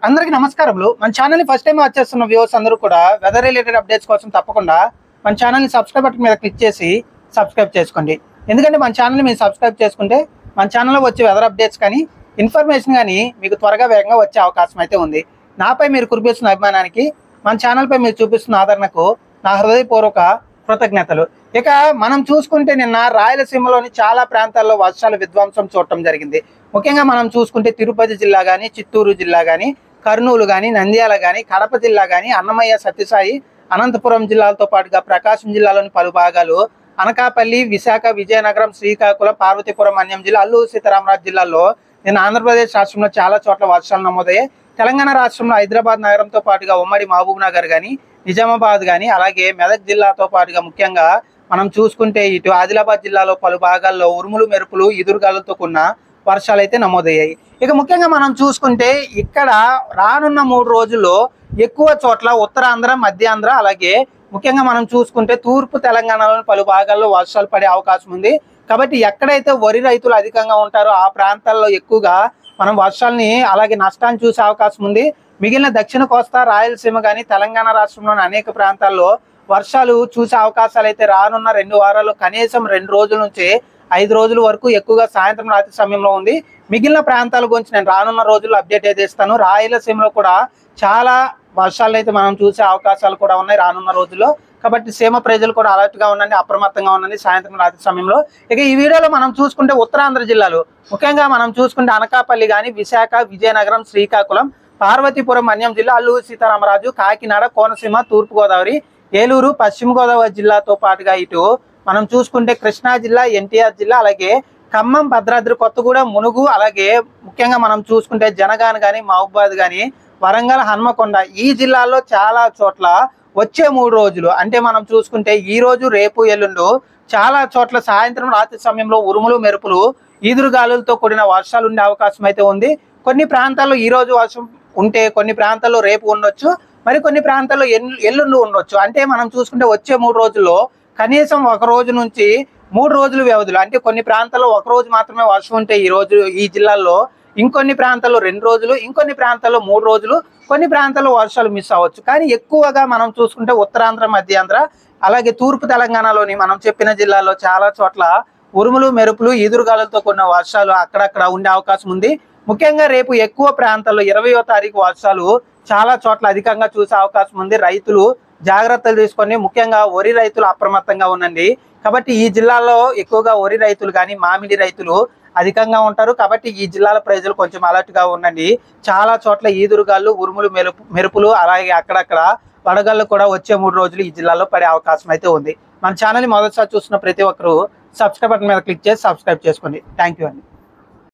అందరికీ నమస్కారములు. మన ఛానల్ ని ఫస్ట్ టైం వాచ్ చేస్తున్న వ్యూవర్స్ అందరూ కూడా వెదర్ రిలేటెడ్ అప్డేట్స్ కోసం తప్పకుండా మన ఛానల్ ని సబ్స్క్రైబ్ బటన్ మీద క్లిక్ చేసి సబ్స్క్రైబ్ చేసుకోండి. ఎందుకంటే మన ఛానల్ ని మీరు సబ్స్క్రైబ్ చేసుకుంటే మన ఛానల్లో వచ్చే వెదర్ అప్డేట్స్ కానీ ఇన్ఫర్మేషన్ కానీ మీకు త్వరగా వేగంగా వచ్చే అవకాశం అయితే ఉంది. నాపై మీరు కురిపిస్తున్న అభిమానానికి, మన ఛానల్పై మీరు చూపిస్తున్న ఆదరణకు నా హృదయపూర్వక కృతజ్ఞతలు. ఇక మనం చూసుకుంటే నిన్న రాయలసీమలోని చాలా ప్రాంతాల్లో వర్షాల విధ్వంసం చూడటం జరిగింది. ముఖ్యంగా మనం చూసుకుంటే తిరుపతి జిల్లా కానీ, చిత్తూరు జిల్లా కానీ, కర్నూలు కానీ, నంద్యాల కానీ, కడప జిల్లా కానీ, అన్నమయ్య, సత్యసాయి, అనంతపురం జిల్లాలతో పాటుగా ప్రకాశం జిల్లాలోని పలు భాగాలు, అనకాపల్లి, విశాఖ, విజయనగరం, శ్రీకాకుళం, పార్వతీపురం, అన్యం జిల్లా, అల్లూరు సీతారామరాజు జిల్లాల్లో నిన్న ఆంధ్రప్రదేశ్ రాష్ట్రంలో చాలా చోట్ల వర్షాలు నమోదయ్యాయి. తెలంగాణ రాష్ట్రంలో హైదరాబాద్ నగరంతో పాటుగా ఉమ్మడి మహబూబ్ నగర్ కానీ, నిజామాబాద్ కానీ, అలాగే మెదక్ జిల్లాతో పాటుగా ముఖ్యంగా మనం చూసుకుంటే ఇటు ఆదిలాబాద్ జిల్లాలో పలు భాగాల్లో ఉరుములు, మెరుపులు, ఈదురుగాలులతో కూడిన వర్షాలు అయితే నమోదయ్యాయి. ఇక ముఖ్యంగా మనం చూసుకుంటే ఇక్కడ రానున్న 3 రోజుల్లో ఎక్కువ చోట్ల ఉత్తరాంధ్ర, మధ్యాంధ్ర, అలాగే ముఖ్యంగా మనం చూసుకుంటే తూర్పు తెలంగాణలోని పలు భాగాల్లో వర్షాలు పడే అవకాశం ఉంది. కాబట్టి ఎక్కడైతే వరి రైతులు అధికంగా ఉంటారో ఆ ప్రాంతాల్లో ఎక్కువగా మనం వర్షాలని అలాగే నష్టాన్ని చూసే అవకాశం ఉంది. మిగిలిన దక్షిణ కోస్తా, రాయలసీమ కానీ, తెలంగాణ రాష్ట్రంలోని అనేక ప్రాంతాల్లో వర్షాలు చూసే అవకాశాలు అయితే రానున్న 2 వారాలు కనీసం 2 రోజుల నుంచి 5 రోజుల వరకు ఎక్కువగా సాయంత్రం రాత్రి సమయంలో ఉంది. మిగిలిన ప్రాంతాల గురించి నేను రానున్న రోజుల్లో అప్డేట్ అయితే ఇస్తాను. రాయలసీమలో కూడా చాలా వర్షాలు అయితే మనం చూసే అవకాశాలు కూడా ఉన్నాయి రానున్న రోజుల్లో. కాబట్టి సీమ ప్రజలు కూడా అలర్ట్గా ఉండండి, అప్రమత్తంగా ఉండండి సాయంత్రం రాత్రి సమయంలో. ఇక ఈ వీడియోలో మనం చూసుకుంటే ఉత్తరాంధ్ర జిల్లాలు ముఖ్యంగా మనం చూసుకుంటే అనకాపల్లి కానీ, విశాఖ, విజయనగరం, శ్రీకాకుళం, పార్వతీపురం, అన్యం జిల్లా, అల్లూరు సీతారామరాజు, కాకినాడ, కోనసీమ, తూర్పుగోదావరి, ఏలూరు, పశ్చిమ గోదావరి జిల్లాతో పాటుగా ఇటు మనం చూసుకుంటే కృష్ణా జిల్లా, ఎన్టీఆర్ జిల్లా, అలాగే ఖమ్మం, భద్రాద్రి కొత్తగూడెం, మునుగు, అలాగే ముఖ్యంగా మనం చూసుకుంటే జనగాన్ కానీ, మహబూబాద్ కానీ, వరంగల్, హన్మకొండ ఈ జిల్లాల్లో చాలా చోట్ల వచ్చే 3 రోజులు అంటే మనం చూసుకుంటే ఈ రోజు, రేపు, ఎల్లుండు చాలా చోట్ల సాయంత్రం రాత్రి సమయంలో ఉరుములు, మెరుపులు, ఈదురుగాలులతో కూడిన వర్షాలు ఉండే అవకాశం అయితే ఉంది. కొన్ని ప్రాంతాల్లో ఈ రోజు వర్షం ఉంటే కొన్ని ప్రాంతాల్లో రేపు ఉండొచ్చు, మరి కొన్ని ప్రాంతాల్లో ఎల్లుండి ఉండొచ్చు. అంటే మనం చూసుకుంటే వచ్చే 3 రోజుల్లో కనీసం 1 రోజు నుంచి 3 రోజుల వ్యవధిలో అంటే కొన్ని ప్రాంతాల్లో 1 రోజు మాత్రమే వర్షం ఉంటే ఈ రోజు ఈ జిల్లాల్లో, ఇంకొన్ని ప్రాంతాల్లో 2 రోజులు, ఇంకొన్ని ప్రాంతాల్లో 3 రోజులు, కొన్ని ప్రాంతాల్లో వర్షాలు మిస్ అవ్వచ్చు. కానీ ఎక్కువగా మనం చూసుకుంటే ఉత్తరాంధ్ర, మధ్యాంధ్ర, అలాగే తూర్పు తెలంగాణలోని మనం చెప్పిన జిల్లాల్లో చాలా చోట్ల ఉరుములు, మెరుపులు, ఈదురుగాలులతో కూడిన వర్షాలు అక్కడక్కడ ఉండే అవకాశం ఉంది. ముఖ్యంగా రేపు ఎక్కువ ప్రాంతాల్లో 20వ తారీఖు వర్షాలు చాలా చోట్ల అధికంగా చూసే అవకాశం ఉంది. రైతులు జాగ్రత్తలు తీసుకొని ముఖ్యంగా వరి రైతులు అప్రమత్తంగా ఉండండి. కాబట్టి ఈ జిల్లాలో ఎక్కువగా వరి రైతులు కానీ, మామిడి రైతులు అధికంగా ఉంటారు. కాబట్టి ఈ జిల్లాల ప్రజలు కొంచెం అలర్ట్గా ఉండండి. చాలా చోట్ల ఈదురుగాళ్ళు, ఉరుములు, మెరుపులు, అలాగే అక్కడక్కడ వడగళ్ళు కూడా వచ్చే 3 రోజులు ఈ జిల్లాలో పడే అవకాశం అయితే ఉంది. మన ఛానల్ని మొదటిసారి చూస్తున్న ప్రతి ఒక్కరూ సబ్స్క్రైబ్ బటన్ మీద క్లిక్ చేసి సబ్స్క్రైబ్ చేసుకోండి. థ్యాంక్ యూ అండి.